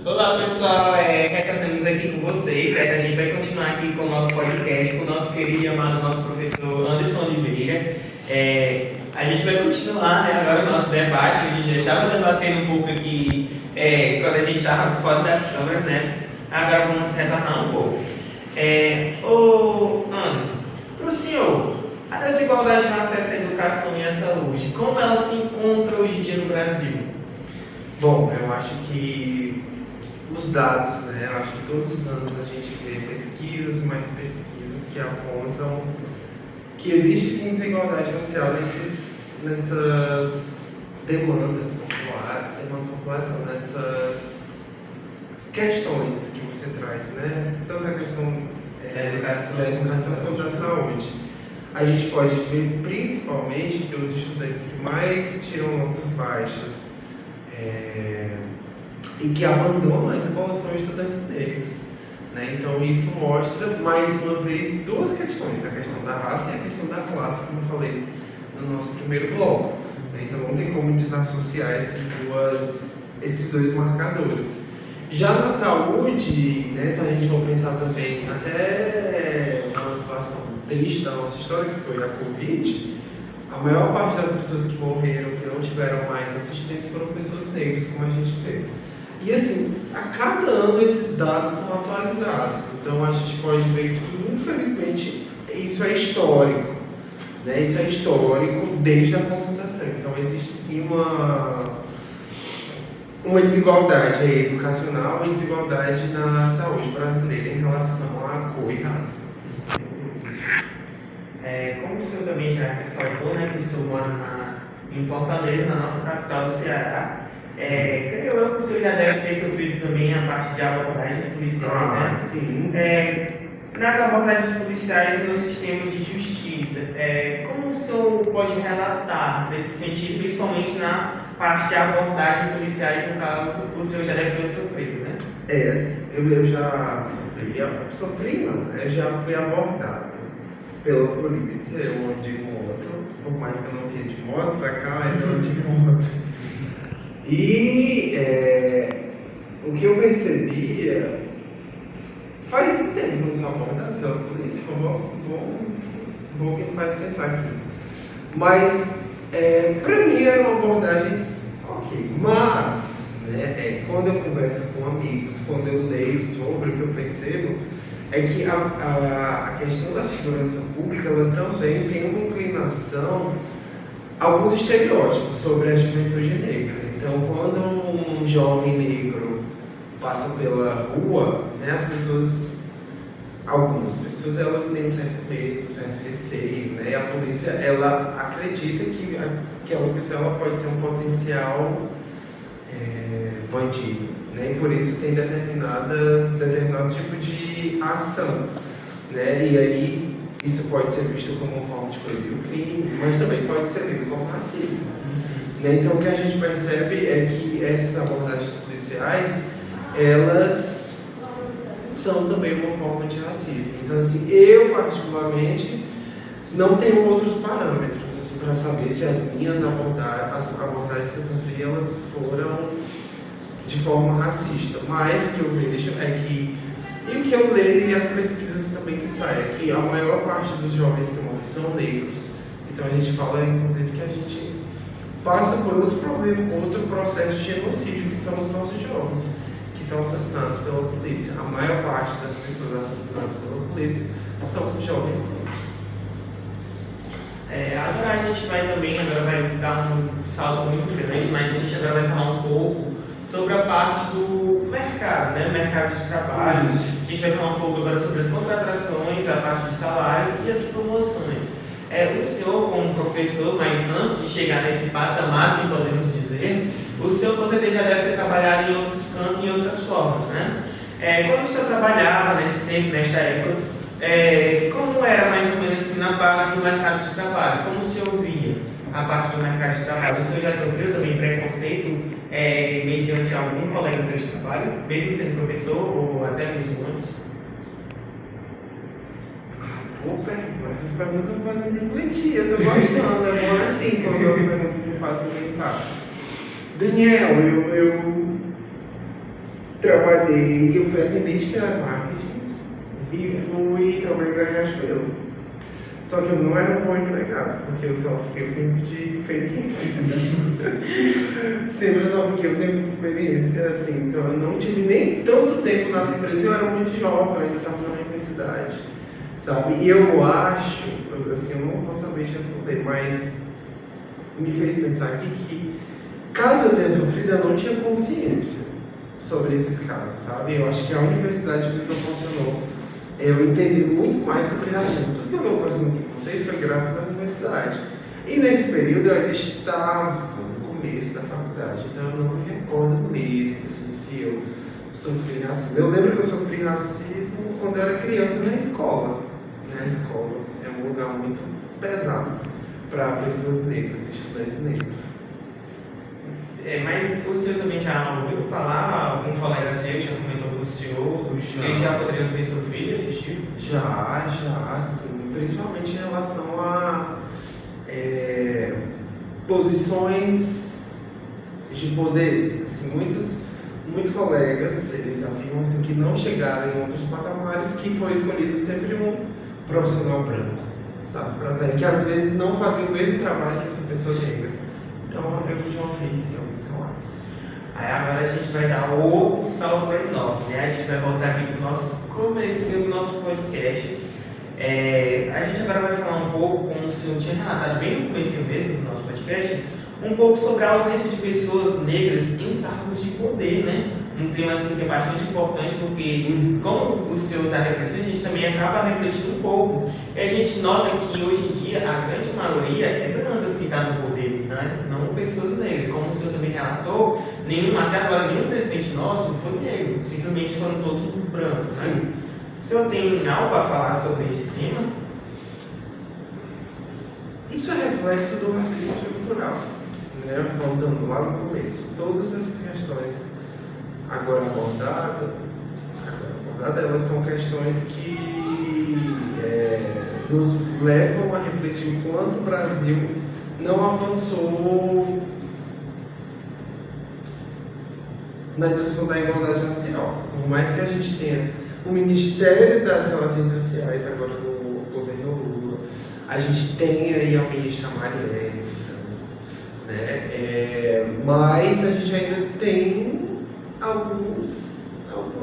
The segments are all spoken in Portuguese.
Olá pessoal, estamos aqui com vocês, certo? A gente vai continuar aqui com o nosso podcast, com o nosso querido e amado nosso professor Anderson Oliveira. A gente vai continuar, né, agora o nosso debate. A gente já estava debatendo um pouco aqui quando a gente estava fora das câmeras, né? Agora vamos retornar um pouco. Ô Anderson, para o senhor, a desigualdade no acesso à educação e à saúde, como ela se encontra hoje em dia no Brasil? Bom, eu acho que os dados, né? Eu acho que todos os anos a gente vê pesquisas e mais pesquisas que apontam que existe sim desigualdade racial nessas demandas populares, não, nessas questões que você traz, né? Tanto a questão da educação quanto da saúde. A gente pode ver principalmente que os estudantes que mais tiram notas baixas e que abandonam a escola são estudantes negros, né? Então isso mostra mais uma vez duas questões, a questão da raça e a questão da classe, como eu falei no nosso primeiro bloco, né? Então não tem como desassociar esses dois marcadores. Já na saúde, né, se a gente for pensar também até uma situação triste da nossa história, que foi a Covid, a maior parte das pessoas que morreram, que não tiveram mais assistência, foram pessoas negras, como a gente vê. E assim, a cada ano esses dados são atualizados. Então a gente pode ver que, infelizmente, isso é histórico, né? Isso é histórico desde a colonização. Então existe sim uma desigualdade aí educacional e desigualdade na saúde brasileira em relação à cor e raça. Como o senhor também já ressaltou, né, que o senhor mora em Fortaleza, na nossa capital do Ceará, creio eu que o senhor já deve ter sofrido também a parte de abordagens policiais, né? Sim. Nas abordagens policiais e no sistema de justiça, como o senhor pode relatar nesse sentido, principalmente na parte de abordagem policiais, no caso, o senhor já deve ter sofrido, né? Eu já sofri não, né? Eu já fui abordado pela polícia, eu ando de moto, por mais que eu não vinha de moto pra cá, mas eu ando de moto. E o que eu percebi faz um tempo que eu não sou abordado pela polícia, bom que me faz pensar aqui. Mas pra mim eram abordagens ok, mas quando eu converso com amigos, quando eu leio sobre, o que eu percebo é que a questão da segurança pública ela também tem uma inclinação a alguns estereótipos sobre a juventude negra. Então, quando um jovem negro passa pela rua, né, algumas pessoas, elas têm um certo medo, um certo receio, né, e a polícia, ela acredita que aquela pessoa ela pode ser um potencial bandido, né, e por isso tem determinado tipo de ação, né, e aí isso pode ser visto como uma forma de coibir o crime, mas também pode ser visto como racismo. Então o que a gente percebe é que essas abordagens policiais, elas são também uma forma de racismo. Então assim, eu particularmente não tenho outros parâmetros assim, para saber se as abordagens que eu sofri, elas foram de forma racista. Mas o que eu vejo é que, e o que eu leio e as pesquisas também que saem, é que a maior parte dos jovens que morrem são negros. Então a gente fala inclusive que a gente passa por outro problema, outro processo de genocídio, que são os nossos jovens, que são assassinados pela polícia. A maior parte das pessoas assassinadas pela polícia são jovens negros. Agora a gente vai dar um salto muito grande, mas a gente agora vai falar um pouco sobre a parte do mercado, né? Mercado de trabalho. A gente vai falar um pouco agora sobre as contratações, a parte de salários e as promoções. O senhor, como professor, mas antes de chegar nesse patamar, assim podemos dizer, o senhor com certeza já deve ter trabalhado em outros cantos, em outras formas, né? Quando o senhor trabalhava nesse tempo, nesta época, como era mais ou menos assim na base do mercado de trabalho? Como o senhor via a parte do mercado de trabalho? O senhor já sofreu também preconceito mediante algum colega seu de trabalho, mesmo sendo professor ou até mesmo antes? Essas perguntas me fazem refletir, eu tô gostando, é bom assim, quando as perguntas me fazem pensar. Daniel, eu trabalhei, eu fui atendente de telemarketing e trabalhei na Riachuelo. Só que eu não era um bom empregado, porque eu só fiquei o tempo de experiência. Sempre eu só fiquei o tempo de experiência, assim. Então eu não tive nem tanto tempo nas empresas, eu era muito jovem, eu ainda estava na universidade, sabe? E eu acho, assim, eu não vou saber te responder, mas me fez pensar aqui que, caso eu tenha sofrido, eu não tinha consciência sobre esses casos, sabe? Eu acho que a universidade me proporcionou eu entender muito mais sobre racismo. Tudo que eu estou conversando aqui com vocês foi graças à universidade. E nesse período eu estava no começo da faculdade, então eu não me recordo mesmo assim, se eu sofri racismo. Eu lembro que eu sofri racismo quando eu era criança na escola. Na escola é um lugar muito pesado para pessoas negras, estudantes negros. Mas o senhor também já ouviu falar, algum colega seu já comentou com o senhor, que eles já poderiam ter sofrido esse tipo? Já, sim. Principalmente em relação a posições de poder. Assim, muitos colegas, eles afirmam assim, que não chegaram em outros patamares, que foi escolhido sempre um profissional branco, sabe? Que às vezes não fazia o mesmo trabalho que essa pessoa negra. Então eu já ouvi sim, alguns relatos. Aí agora a gente vai dar outro salto enorme, né? A gente vai voltar aqui para o nosso comecinho do nosso podcast. A gente agora vai falar um pouco, como o senhor tinha relatado bem no comecinho mesmo do nosso podcast, um pouco sobre a ausência de pessoas negras em cargos de poder, né? Um tema assim que é bastante importante, porque como o senhor está refletindo, a gente também acaba refletindo um pouco. E a gente nota que hoje em dia a grande maioria é brancas que está no poder, né? Não pessoas negras. Como o senhor também relatou, até agora nenhum presidente nosso foi negro, simplesmente foram todos brancos, né? O senhor tem algo a falar sobre esse tema? Isso é reflexo do racismo estrutural, né? Voltando lá no começo, todas essas questões agora abordadas, elas são questões que nos levam a refletir o quanto o Brasil não avançou na discussão da igualdade racial. Por mais que a gente tenha o Ministério das Relações Raciais agora no governo Lula, a gente tem aí a ministra Marielle, né? Mas a gente ainda tem algumas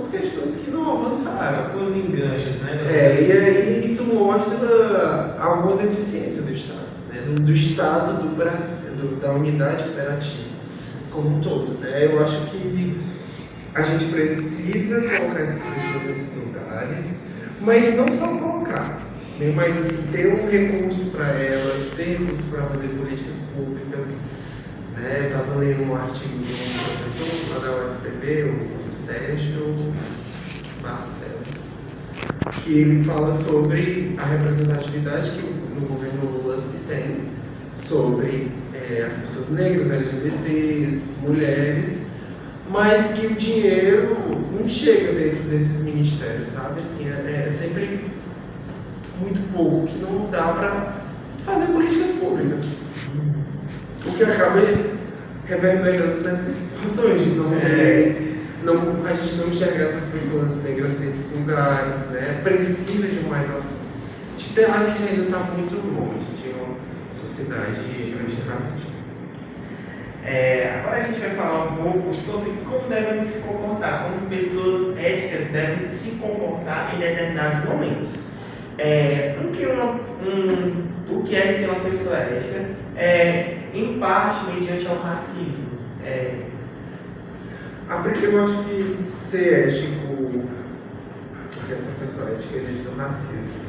questões que não avançaram. Alguns enganchos, né? E aí isso mostra alguma deficiência do Estado, né? do Estado do Brasil, da unidade federativa como um todo, né? Eu acho que a gente precisa colocar essas pessoas nesses lugares, mas não só colocar, né? Mas assim, ter um recurso para elas, ter recursos para fazer políticas públicas. Eu estava lendo um artigo de um professor lá da UFPB, o Sérgio Barcelos, que ele fala sobre a representatividade que no governo Lula se tem sobre as pessoas negras, LGBTs, mulheres, mas que o dinheiro não chega dentro desses ministérios, sabe? Assim, é sempre muito pouco, que não dá para fazer políticas públicas. O que acaba reverberando nessas situações de a gente não enxergar essas pessoas negras nesses lugares, né? Precisa de mais ações. A gente ainda está muito longe de uma sociedade antirracista. Agora a gente vai falar um pouco sobre como devem se comportar, como pessoas éticas devem se comportar em determinados momentos. O que é ser uma pessoa ética em parte mediante ao racismo. Eu acho que ser ético, porque essa pessoa ética diante do racismo,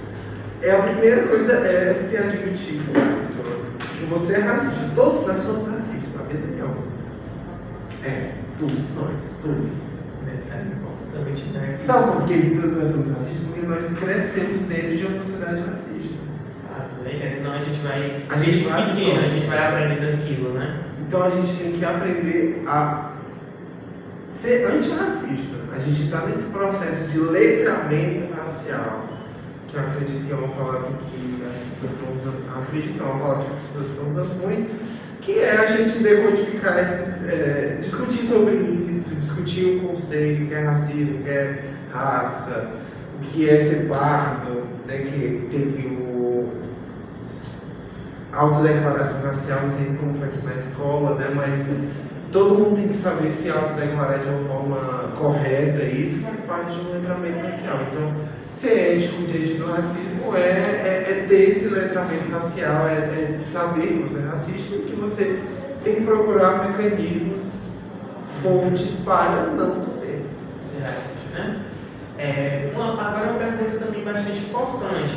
a primeira coisa é se admitir como pessoa. Se você é racista, todos nós somos racistas, sabia, Daniel? Todos. Sabe por que todos nós somos racistas? Porque nós crescemos dentro de uma sociedade racista. Não, a gente vai aprendendo aquilo, né? Então a gente tem que aprender a ser antirracista. A gente está nesse processo de letramento racial, que eu acredito que é uma palavra que as pessoas estão usando. Acredito que é uma palavra que as pessoas estão usando muito, que é a gente decodificar discutir sobre isso, discutir o conceito, o que é racismo, o que é raça, o que é ser pardo, né, que teve a autodeclaração racial, não sei como foi aqui na escola, né, mas todo mundo tem que saber se autodeclarar de uma forma correta, e isso faz parte de um letramento racial. Então, ser ético diante do racismo é ter esse letramento racial, é saber que você é racista e que você tem que procurar mecanismos, fontes para não ser. Ser racista, né? Agora uma pergunta também bastante importante.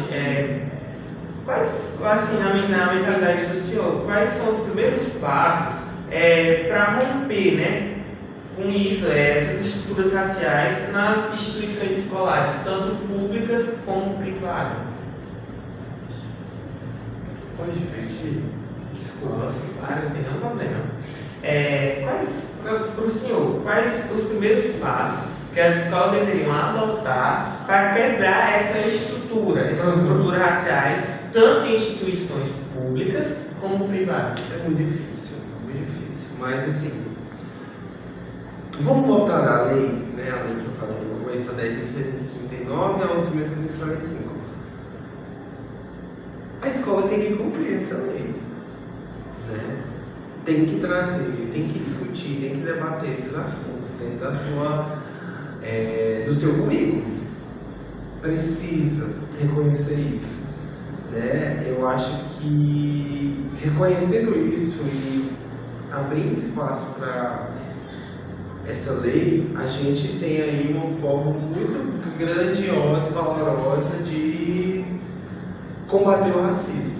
Quais, assim, na mentalidade do senhor, quais são os primeiros passos para romper, né, com isso, essas estruturas raciais nas instituições escolares, tanto públicas como privadas? Pode repetir. Desculpa, claro, assim, não é um problema. Para o senhor, quais os primeiros passos que as escolas deveriam adotar para quebrar essas estruturas raciais, tanto em instituições públicas como privadas? É muito difícil, muito difícil. Mas assim, vamos voltar à lei, né? A lei que eu falei no começo, a 10.639 e a 11.645. A escola tem que cumprir essa lei, né? Tem que trazer, tem que discutir, tem que debater esses assuntos dentro do seu currículo. Precisa reconhecer isso, né? Eu acho que reconhecendo isso e abrindo espaço para essa lei, a gente tem aí uma forma muito grandiosa e valorosa de combater o racismo.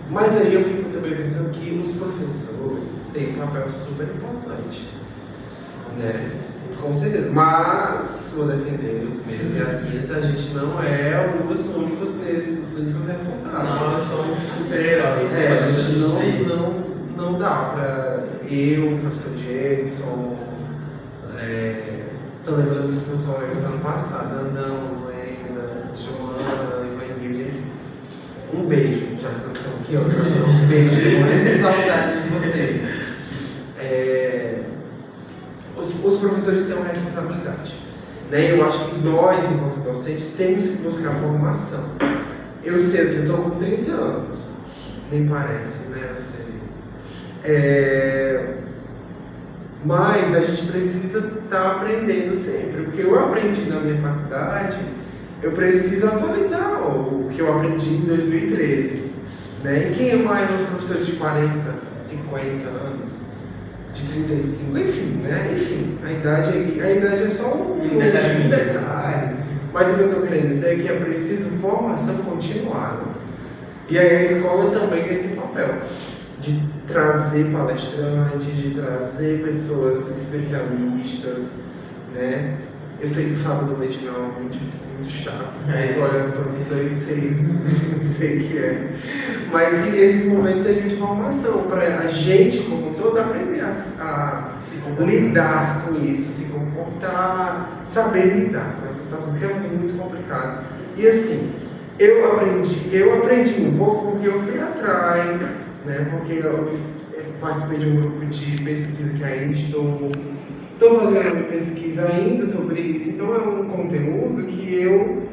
Mas aí eu fico também pensando que os professores têm um papel super importante, né? Com certeza. Mas vou defender os meus e as minhas, a gente não é os únicos responsáveis. Nós somos super-heróis. A gente não dá pra eu, o professor Jameson, tô lembrando dos meus colegas do ano passado, Andão, Lena, Joana, Ivanilde. Um beijo, já que eu estou aqui, ó. Um beijo, muita saudade de vocês. Os professores têm uma responsabilidade, né? Eu acho que nós, enquanto docentes, temos que buscar formação. Eu sei, assim, eu estou com 30 anos, nem parece, né? Eu sei. Mas a gente precisa estar aprendendo sempre. O que eu aprendi na minha faculdade, eu preciso atualizar o que eu aprendi em 2013. Né? E quem é mais os professores de 40, 50 anos? De 35, enfim, né? Enfim, a idade é só um detalhe. Mas o que eu estou querendo dizer é que é preciso formação continuada. E aí a escola também tem esse papel de trazer palestrantes, de trazer pessoas especialistas, né? Eu sei que o sábado leite não é muito chato, né? Eu tô olhando para o professor e sei que é. Mas que esses momentos sejam de formação, para a gente, como um todo, aprender a lidar com isso, se comportar, saber lidar com essas situações, que é muito complicado. E assim, eu aprendi um pouco porque eu fui atrás, né? Porque eu participei de um grupo de pesquisa que ainda estou fazendo pesquisa ainda sobre isso, então é um conteúdo que eu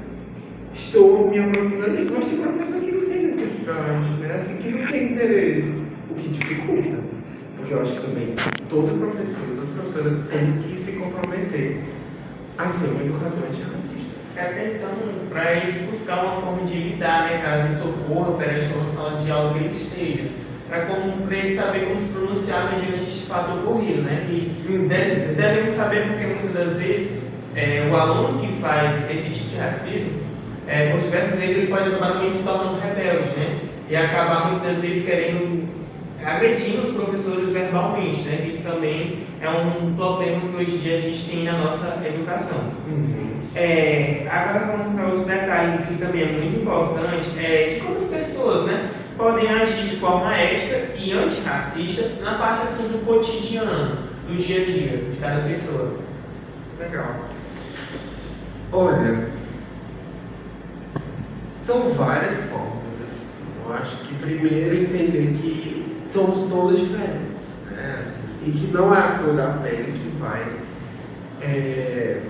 estou me aprofundando nisso, mas tem professor que não tem necessidade, né? Assim, que não tem interesse, o que dificulta, porque eu acho que também todo professor tem que se comprometer a ser um educador antirracista. Até então, para eles buscar uma forma de lidar, né, caso isso ocorra perante uma sala de aula que ele esteja, para ele saber como se pronunciar mediante este fato ocorrido, né? E devemos saber porque muitas das vezes o aluno que faz esse tipo de racismo, por diversas vezes ele pode acabar também se tornando rebelde, né? E acabar muitas vezes agredindo os professores verbalmente, né? Isso também é um problema que hoje em dia a gente tem na nossa educação. Agora falando para outro detalhe que também é muito importante, de como as pessoas, né, podem agir de forma ética e antirracista na parte assim do cotidiano, do dia a dia de cada pessoa. Legal. Olha, são várias formas. Assim. Eu acho que primeiro entender que somos todos diferentes, né? Assim, e que não é a cor da pele que vai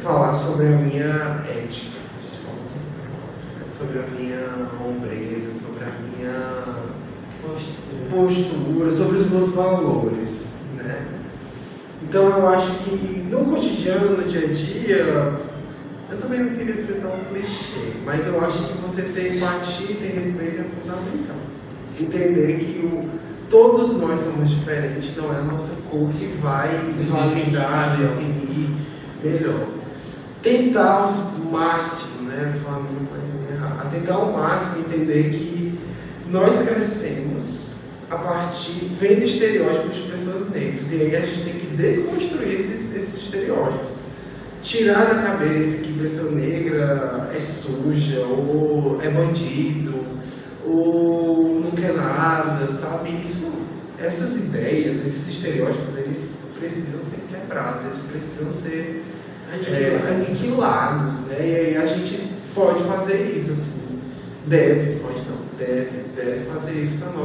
falar sobre a minha ética, a gente fala muito essa palavra, né? Sobre a minha hombreza, sobre a minha postura, sobre os meus valores, né? Então eu acho que no cotidiano, no dia a dia, eu também não queria ser tão clichê, mas eu acho que você ter empatia e ter respeito é fundamental. Entender que todos nós somos diferentes, não é a nossa cor que vai validar, definir melhor. Tentar o máximo, né? Tentar ao máximo entender que nós crescemos a partir, vendo estereótipos de pessoas negras. E aí a gente tem que desconstruir esses estereótipos. Tirar da cabeça que pessoa negra é suja, ou é bandido, ou não quer nada, sabe? Essas ideias, esses estereótipos, eles precisam ser quebrados, eles precisam ser aniquilados, né? E aí a gente pode fazer isso, assim. Deve fazer isso no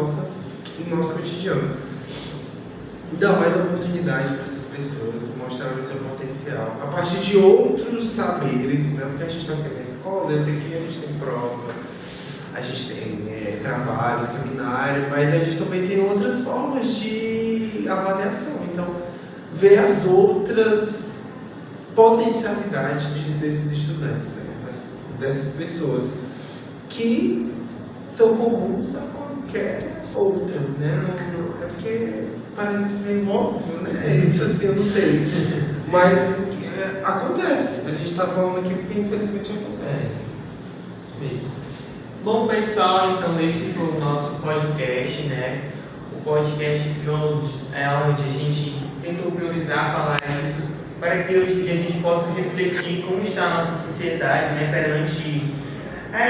nosso cotidiano. Dar mais oportunidade para essas pessoas, mostrar o seu potencial, a partir de outros saberes, né? Porque a gente está aqui na escola, eu sei que a gente tem prova, a gente tem trabalho, seminário, mas a gente também tem outras formas de avaliação. Então, ver as outras potencialidades desses estudantes, né? Dessas pessoas que são comuns a qualquer outra, né? É porque parece meio óbvio, né? Isso assim, eu não sei. Mas acontece. A gente está falando aqui porque infelizmente acontece. Bom, pessoal, então esse foi o nosso podcast, né? O podcast onde a gente tentou priorizar falar isso para que hoje em dia a gente possa refletir como está a nossa sociedade, né? Perante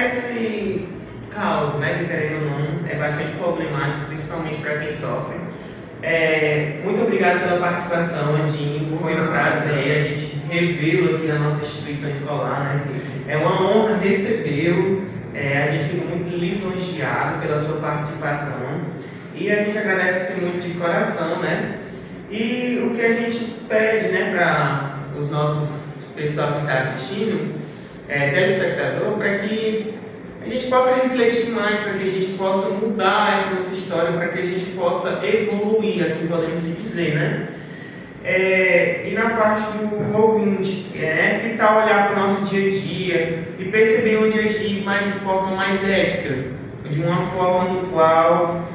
esse caos, né? Que querendo ou não, é bastante problemático, principalmente para quem sofre. Muito obrigado pela participação, Andinho. Foi um prazer a gente revê-lo aqui na nossa instituição escolar, né? É uma honra recebê-lo. A gente fica muito lisonjeado pela sua participação e a gente agradece assim, muito de coração, né? E o que a gente pede, né, para os nossos pessoal que está assistindo, telespectador, para que a gente possa refletir mais, para que a gente possa mudar essa nossa história, para que a gente possa evoluir, assim podemos dizer, né? E na parte do ouvinte, que tal olhar para o nosso dia a dia e perceber onde agir mais de forma mais ética, de uma forma no qual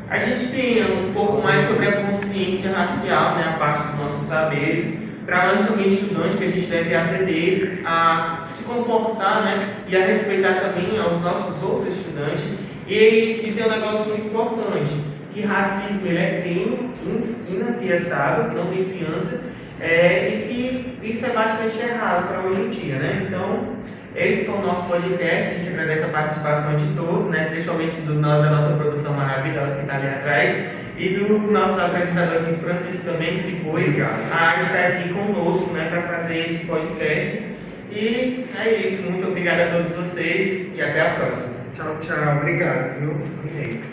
a gente tenha um pouco mais sobre a consciência racial, né, a parte dos nossos saberes, para nós também estudantes, que a gente deve aprender a se comportar, né, e a respeitar também aos nossos outros estudantes. E dizer um negócio muito importante, que racismo ele é crime inafiançável, não tem fiança, e que isso é bastante errado para hoje em dia, né? Então, esse foi o nosso podcast. A gente agradece a participação de todos, né? Principalmente da nossa produção maravilhosa que está ali atrás, e do nosso apresentador aqui, Francisco, também, que se pôs a estar aqui conosco, né, para fazer esse podcast. E é isso. Muito obrigado a todos vocês e até a próxima. Tchau, tchau. Obrigado, viu? Perfeito.